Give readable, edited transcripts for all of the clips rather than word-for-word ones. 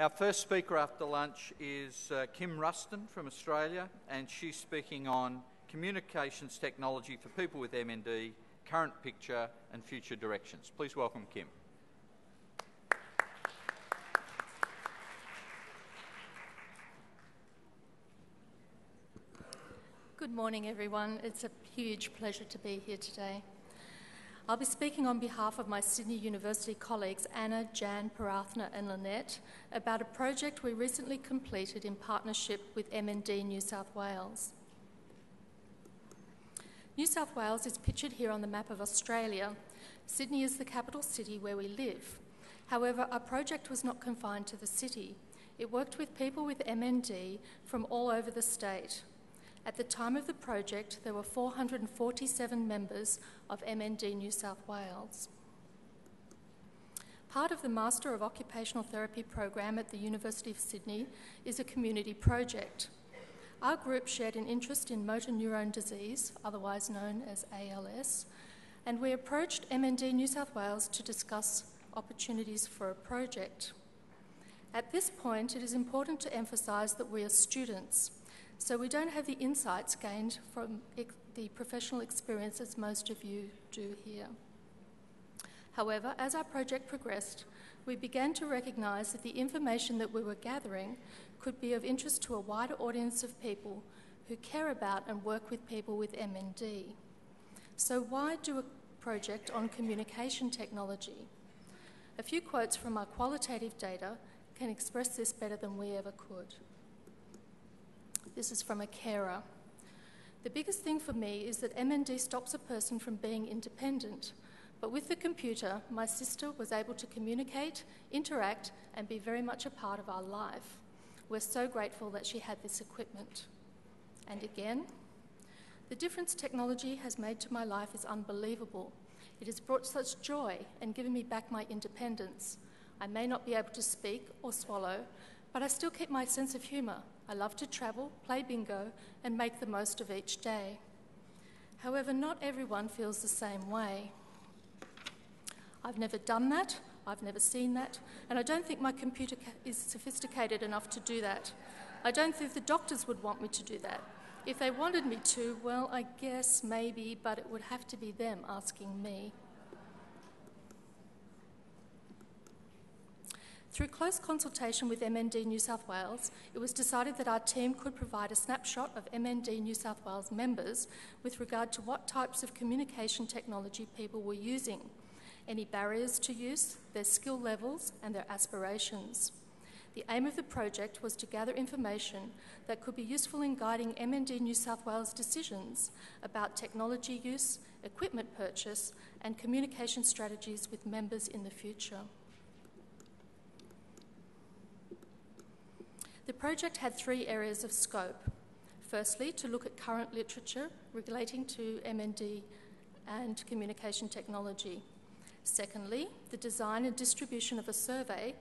Our first speaker after lunch is Kim Rusten from Australia, and she's speaking on communications technology for people with MND, current picture and future directions. Please welcome Kim. Good morning, everyone. It's a huge pleasure to be here today. I'll be speaking on behalf of my Sydney University colleagues Anna, Jan, Parathna and Lynette about a project we recently completed in partnership with MND New South Wales. New South Wales is pictured here on the map of Australia. Sydney is the capital city where we live. However, our project was not confined to the city. It worked with people with MND from all over the state. At the time of the project, there were 447 members of MND New South Wales. Part of the Master of Occupational Therapy program at the University of Sydney is a community project. Our group shared an interest in motor neurone disease, otherwise known as ALS, and we approached MND New South Wales to discuss opportunities for a project. At this point, it is important to emphasise that we are students, so we don't have the insights gained from the professional experiences most of you do here. However, as our project progressed, we began to recognise that the information that we were gathering could be of interest to a wider audience of people who care about and work with people with MND. So why do a project on communication technology? A few quotes from our qualitative data can express this better than we ever could. This is from a carer. The biggest thing for me is that MND stops a person from being independent, but with the computer, my sister was able to communicate, interact, and be very much a part of our life. We're so grateful that she had this equipment. And again, the difference technology has made to my life is unbelievable. It has brought such joy and given me back my independence. I may not be able to speak or swallow, but I still keep my sense of humour. I love to travel, play bingo, and make the most of each day. However, not everyone feels the same way. I've never done that, I've never seen that, and I don't think my computer is sophisticated enough to do that. I don't think the doctors would want me to do that. If they wanted me to, well, I guess maybe, but it would have to be them asking me. Through close consultation with MND New South Wales, it was decided that our team could provide a snapshot of MND New South Wales members with regard to what types of communication technology people were using, any barriers to use, their skill levels and their aspirations. The aim of the project was to gather information that could be useful in guiding MND New South Wales decisions about technology use, equipment purchase and communication strategies with members in the future. The project had three areas of scope. Firstly, to look at current literature relating to MND and communication technology. Secondly, the design and distribution of a survey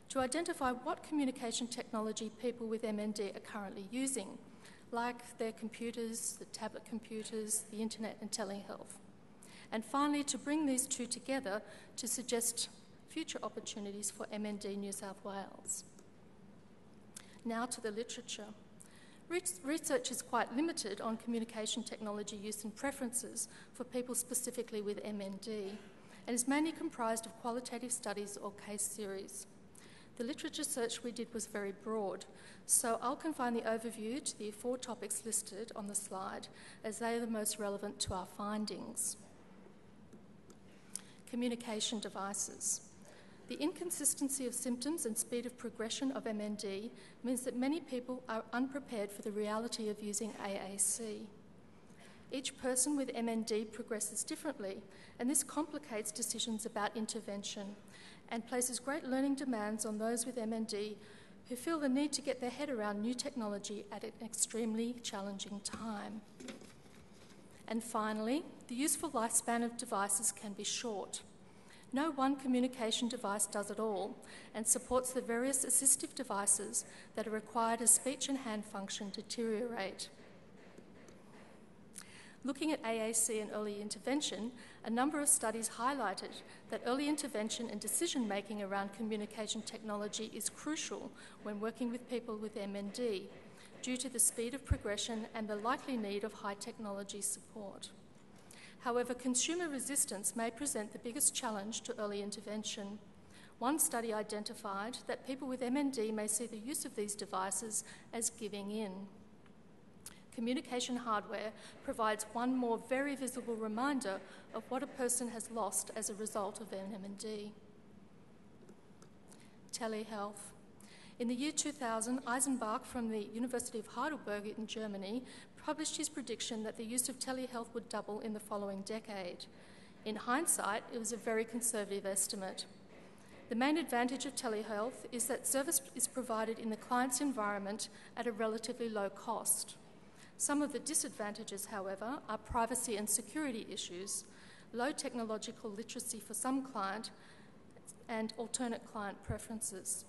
to identify what communication technology people with MND are currently using, like their computers, the tablet computers, the internet and telehealth. And finally, to bring these two together to suggest future opportunities for MND New South Wales. Now to the literature. Research is quite limited on communication technology use and preferences for people specifically with MND, and is mainly comprised of qualitative studies or case series. The literature search we did was very broad, so I'll confine the overview to the four topics listed on the slide, as they are the most relevant to our findings. Communication devices. The inconsistency of symptoms and speed of progression of MND means that many people are unprepared for the reality of using AAC. Each person with MND progresses differently, and this complicates decisions about intervention and places great learning demands on those with MND who feel the need to get their head around new technology at an extremely challenging time. And finally, the useful lifespan of devices can be short. No one communication device does it all and supports the various assistive devices that are required as speech and hand function deteriorate. Looking at AAC and early intervention, a number of studies highlighted that early intervention and decision-making around communication technology is crucial when working with people with MND, due to the speed of progression and the likely need of high technology support. However, consumer resistance may present the biggest challenge to early intervention. One study identified that people with MND may see the use of these devices as giving in. Communication hardware provides one more very visible reminder of what a person has lost as a result of MND. Telehealth. In the year 2000, Eisenbach from the University of Heidelberg in Germany published his prediction that the use of telehealth would double in the following decade. In hindsight, it was a very conservative estimate. The main advantage of telehealth is that service is provided in the client's environment at a relatively low cost. Some of the disadvantages, however, are privacy and security issues, low technological literacy for some client, and alternate client preferences.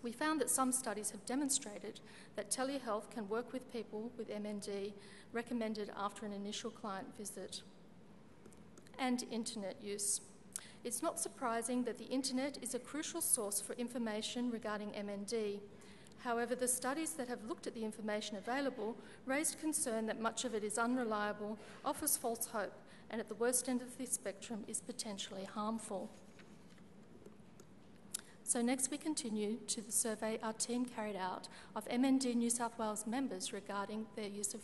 We found that some studies have demonstrated that telehealth can work with people with MND recommended after an initial client visit. And internet use. It's not surprising that the internet is a crucial source for information regarding MND. However, the studies that have looked at the information available raised concern that much of it is unreliable, offers false hope, and at the worst end of the spectrum is potentially harmful. So next we continue to the survey our team carried out of MND New South Wales members regarding their use of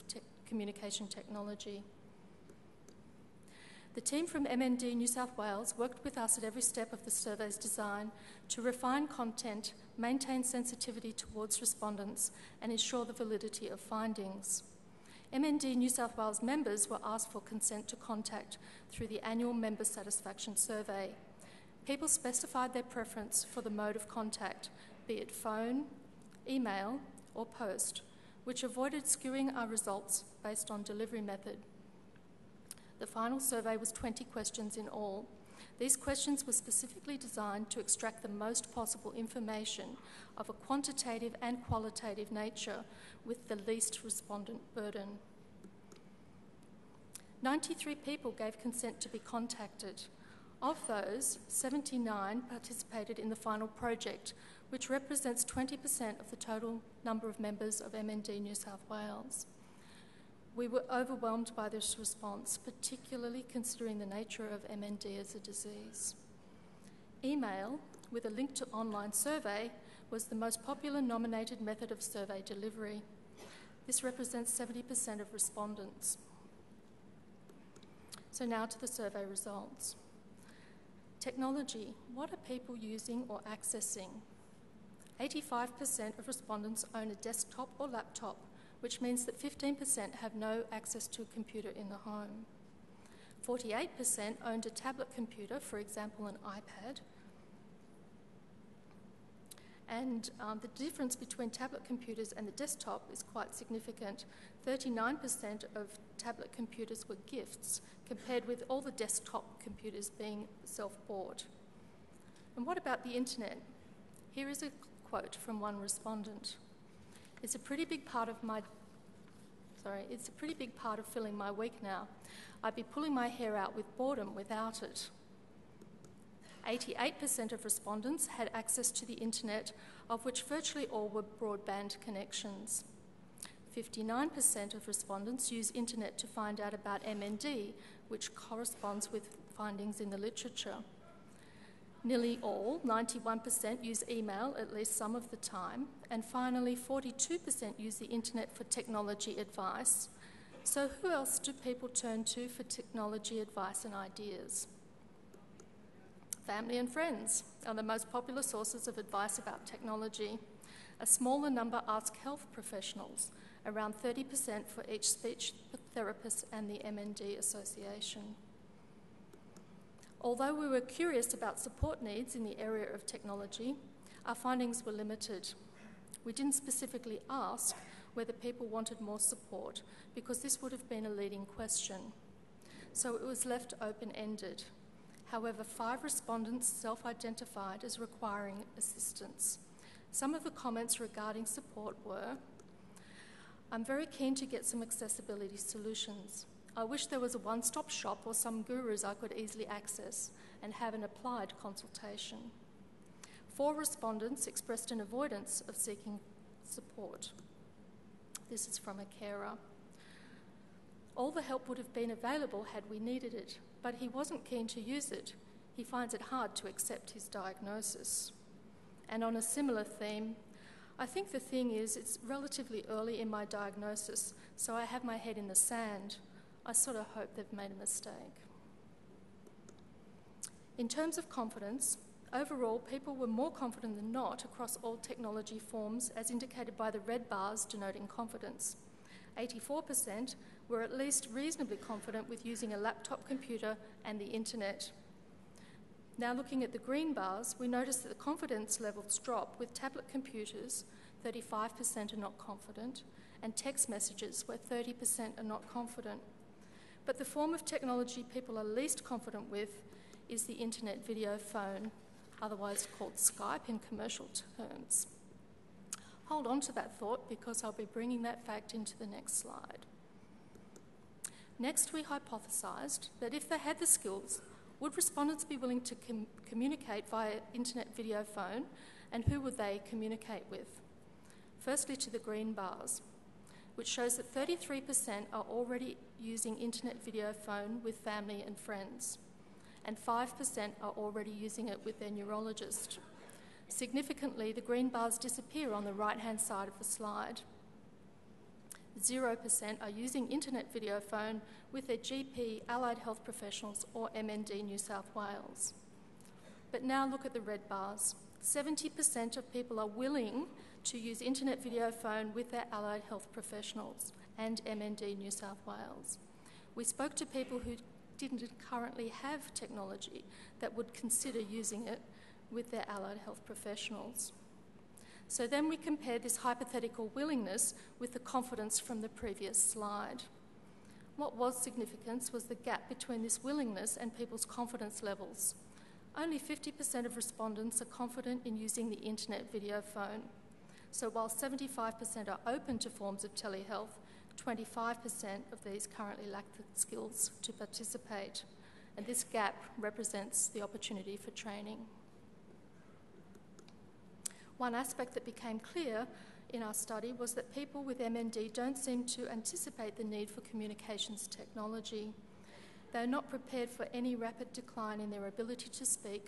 communication technology. The team from MND New South Wales worked with us at every step of the survey's design to refine content, maintain sensitivity towards respondents, and ensure the validity of findings. MND New South Wales members were asked for consent to contact through the annual member satisfaction survey. People specified their preference for the mode of contact, be it phone, email, or post, which avoided skewing our results based on delivery method. The final survey was 20 questions in all. These questions were specifically designed to extract the most possible information of a quantitative and qualitative nature with the least respondent burden. 93 people gave consent to be contacted. Of those, 79 participated in the final project, which represents 20% of the total number of members of MND New South Wales. We were overwhelmed by this response, particularly considering the nature of MND as a disease. Email, with a link to online survey, was the most popular nominated method of survey delivery. This represents 70% of respondents. So now to the survey results. Technology, what are people using or accessing? 85% of respondents own a desktop or laptop, which means that 15% have no access to a computer in the home. 48% owned a tablet computer, for example an iPad. And the difference between tablet computers and the desktop is quite significant. 39% of tablet computers were gifts, compared with all the desktop computers being self-bought. And what about the internet? Here is a quote from one respondent. It's a pretty big part of filling my week now. I'd be pulling my hair out with boredom without it. 88% of respondents had access to the internet, of which virtually all were broadband connections. 59% of respondents use internet to find out about MND, which corresponds with findings in the literature. Nearly all, 91%, use email at least some of the time, and finally 42% use the internet for technology advice. So who else do people turn to for technology advice and ideas? Family and friends are the most popular sources of advice about technology. A smaller number ask health professionals, around 30% for each speech therapist and the MND Association. Although we were curious about support needs in the area of technology, our findings were limited. We didn't specifically ask whether people wanted more support, because this would have been a leading question. So it was left open-ended. However, 5 respondents self-identified as requiring assistance. Some of the comments regarding support were, I'm very keen to get some accessibility solutions. I wish there was a one-stop shop or some gurus I could easily access and have an applied consultation. 4 respondents expressed an avoidance of seeking support. This is from a carer. All the help would have been available had we needed it, but he wasn't keen to use it. He finds it hard to accept his diagnosis. And on a similar theme, I think the thing is it's relatively early in my diagnosis, so I have my head in the sand. I sort of hope they've made a mistake. In terms of confidence, overall, people were more confident than not across all technology forms, as indicated by the red bars denoting confidence. 84% were at least reasonably confident with using a laptop computer and the internet. Now looking at the green bars, we notice that the confidence levels drop with tablet computers, 35% are not confident, and text messages, where 30% are not confident. But the form of technology people are least confident with is the internet video phone, otherwise called Skype in commercial terms. Hold on to that thought because I'll be bringing that fact into the next slide. Next, we hypothesised that if they had the skills, would respondents be willing to communicate via internet video phone, and who would they communicate with? Firstly, to the green bars, which shows that 33% are already using internet video phone with family and friends, and 5% are already using it with their neurologist. Significantly, the green bars disappear on the right-hand side of the slide. 0% are using internet video phone with their GP, allied health professionals, or MND New South Wales. But now look at the red bars. 70% of people are willing to use internet video phone with their allied health professionals and MND New South Wales. We spoke to people who didn't currently have technology that would consider using it with their allied health professionals. So then we compared this hypothetical willingness with the confidence from the previous slide. What was significant was the gap between this willingness and people's confidence levels. Only 50% of respondents are confident in using the internet video phone. So while 75% are open to forms of telehealth, 25% of these currently lack the skills to participate. And this gap represents the opportunity for training. One aspect that became clear in our study was that people with MND don't seem to anticipate the need for communications technology. They're not prepared for any rapid decline in their ability to speak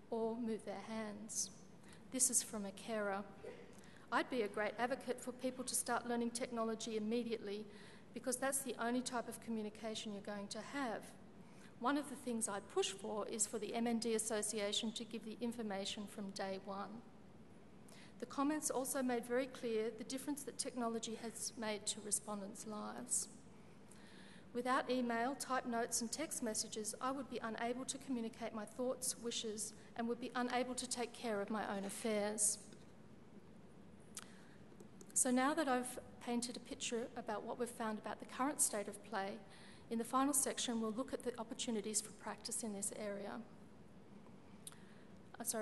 or move their hands. This is from a carer. I'd be a great advocate for people to start learning technology immediately because that's the only type of communication you're going to have. One of the things I'd push for is for the MND Association to give the information from day one. The comments also made very clear the difference that technology has made to respondents' lives. Without email, typed notes and text messages, I would be unable to communicate my thoughts, wishes, and would be unable to take care of my own affairs. So now that I've painted a picture about what we've found about the current state of play, in the final section we'll look at the opportunities for practice in this area.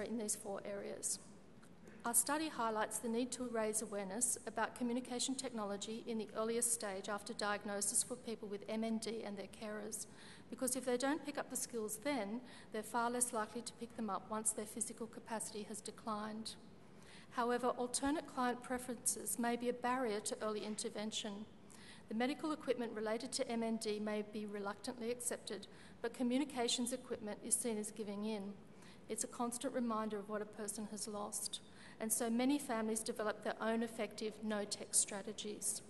In these 4 areas. Our study highlights the need to raise awareness about communication technology in the earliest stage after diagnosis for people with MND and their carers, because if they don't pick up the skills then, they're far less likely to pick them up once their physical capacity has declined. However, alternate client preferences may be a barrier to early intervention. The medical equipment related to MND may be reluctantly accepted, but communications equipment is seen as giving in. It's a constant reminder of what a person has lost. And so many families develop their own effective no-tech strategies.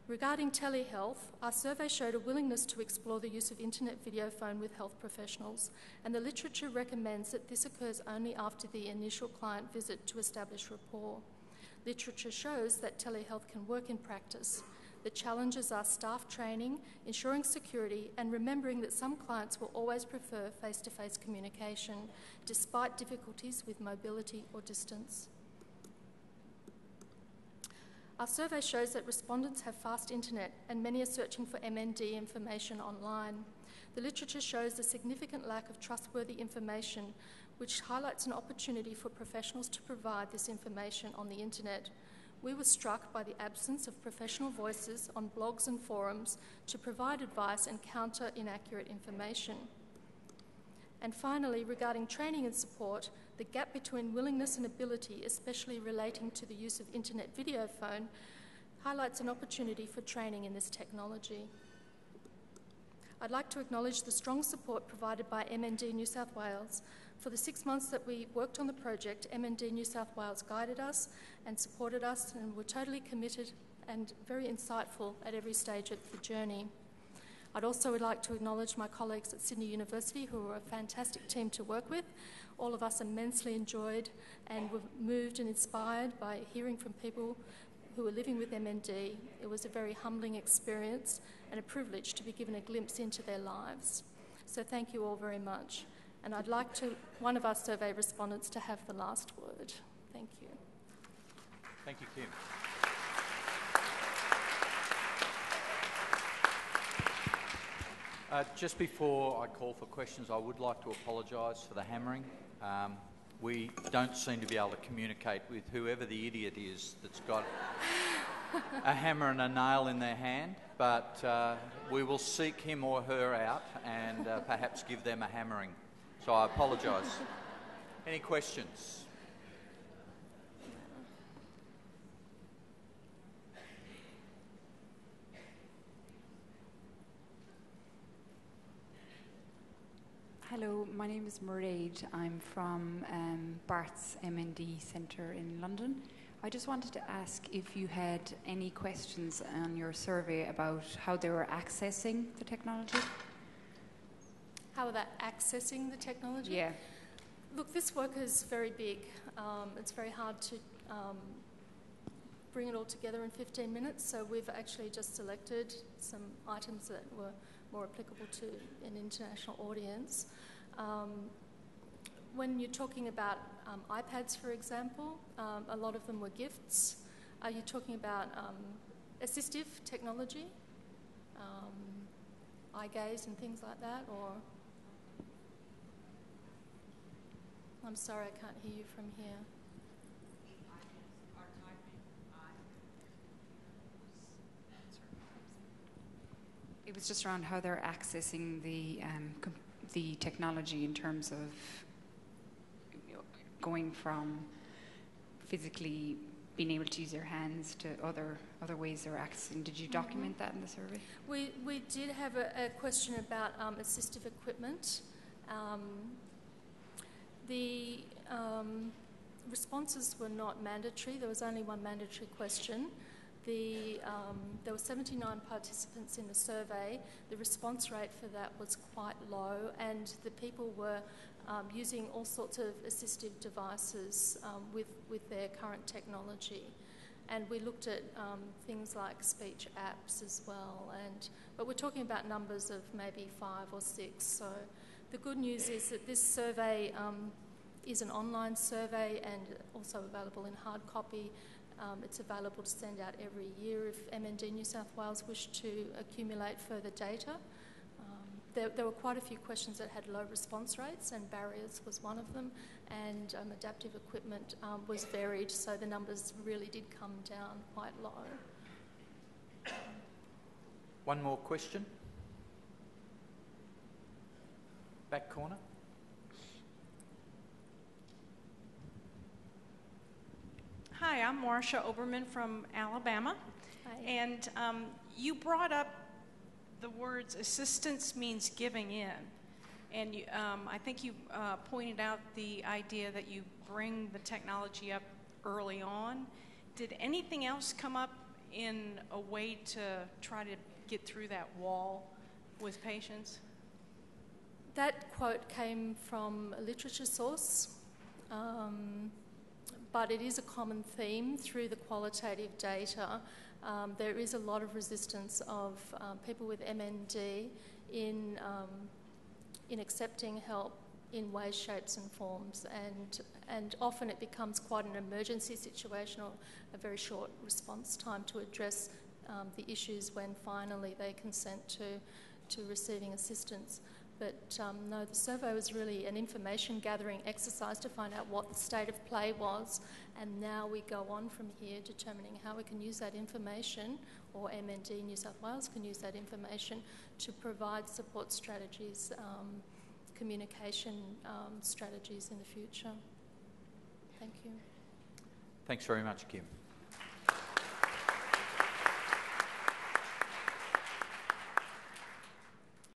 Regarding telehealth, our survey showed a willingness to explore the use of internet video phone with health professionals, and the literature recommends that this occurs only after the initial client visit to establish rapport. Literature shows that telehealth can work in practice. The challenges are staff training, ensuring security, and remembering that some clients will always prefer face-to-face communication, despite difficulties with mobility or distance. Our survey shows that respondents have fast internet and many are searching for MND information online. The literature shows a significant lack of trustworthy information, which highlights an opportunity for professionals to provide this information on the internet. we were struck by the absence of professional voices on blogs and forums to provide advice and counter inaccurate information. And finally, regarding training and support, the gap between willingness and ability, especially relating to the use of internet video phone, highlights an opportunity for training in this technology. I'd like to acknowledge the strong support provided by MND New South Wales. For the 6 months that we worked on the project, MND New South Wales guided us and supported us and were totally committed and very insightful at every stage of the journey. I'd also like to acknowledge my colleagues at Sydney University, who were a fantastic team to work with. All of us immensely enjoyed and were moved and inspired by hearing from people who were living with MND. It was a very humbling experience and a privilege to be given a glimpse into their lives. So thank you all very much. And I'd like one of our survey respondents to have the last word. Thank you. Thank you, Kim. Just before I call for questions, I would like to apologise for the hammering. We don't seem to be able to communicate with whoever the idiot is that's got a hammer and a nail in their hand, but we will seek him or her out and perhaps give them a hammering. So I apologise. Any questions? Hello, my name is Mairead. I'm from Bart's MND Centre in London. I just wanted to ask if you had any questions on your survey about how they were accessing the technology. How they're accessing the technology? Yeah. Look, this work is very big. It's very hard to bring it all together in 15 minutes, so we've actually just selected some items that were more applicable to an international audience. When you're talking about iPads, for example, a lot of them were gifts. Are you talking about assistive technology, eye gaze and things like that, or? I'm sorry, I can't hear you from here. It was just around how they're accessing the technology in terms of going from physically being able to use their hands to other ways they're accessing. Did you document that in the survey? We did have a question about assistive equipment. The responses were not mandatory. There was only one mandatory question. There were 79 participants in the survey. The response rate for that was quite low, and the people were using all sorts of assistive devices with their current technology. And we looked at things like speech apps as well, but we're talking about numbers of maybe 5 or 6. So the good news is that this survey is an online survey and also available in hard copy. It's available to send out every year if MND New South Wales wish to accumulate further data. There were quite a few questions that had low response rates, and barriers was one of them, and adaptive equipment was varied, so the numbers really did come down quite low. One more question. Back corner. Hi, I'm Marsha Oberman from Alabama. Hi. And you brought up the words assistance means giving in. And I think you pointed out the idea that you bring the technology up early on. Did anything else come up in a way to try to get through that wall with patients? That quote came from a literature source. But it is a common theme through the qualitative data. There is a lot of resistance of people with MND in accepting help in ways, shapes and forms, and often it becomes quite an emergency situation or a very short response time to address the issues when finally they consent to receiving assistance. But no, the survey was really an information gathering exercise to find out what the state of play was, and now we go on from here determining how we can use that information, or MND New South Wales can use that information to provide support strategies, communication strategies in the future. Thank you. Thanks very much, Kim.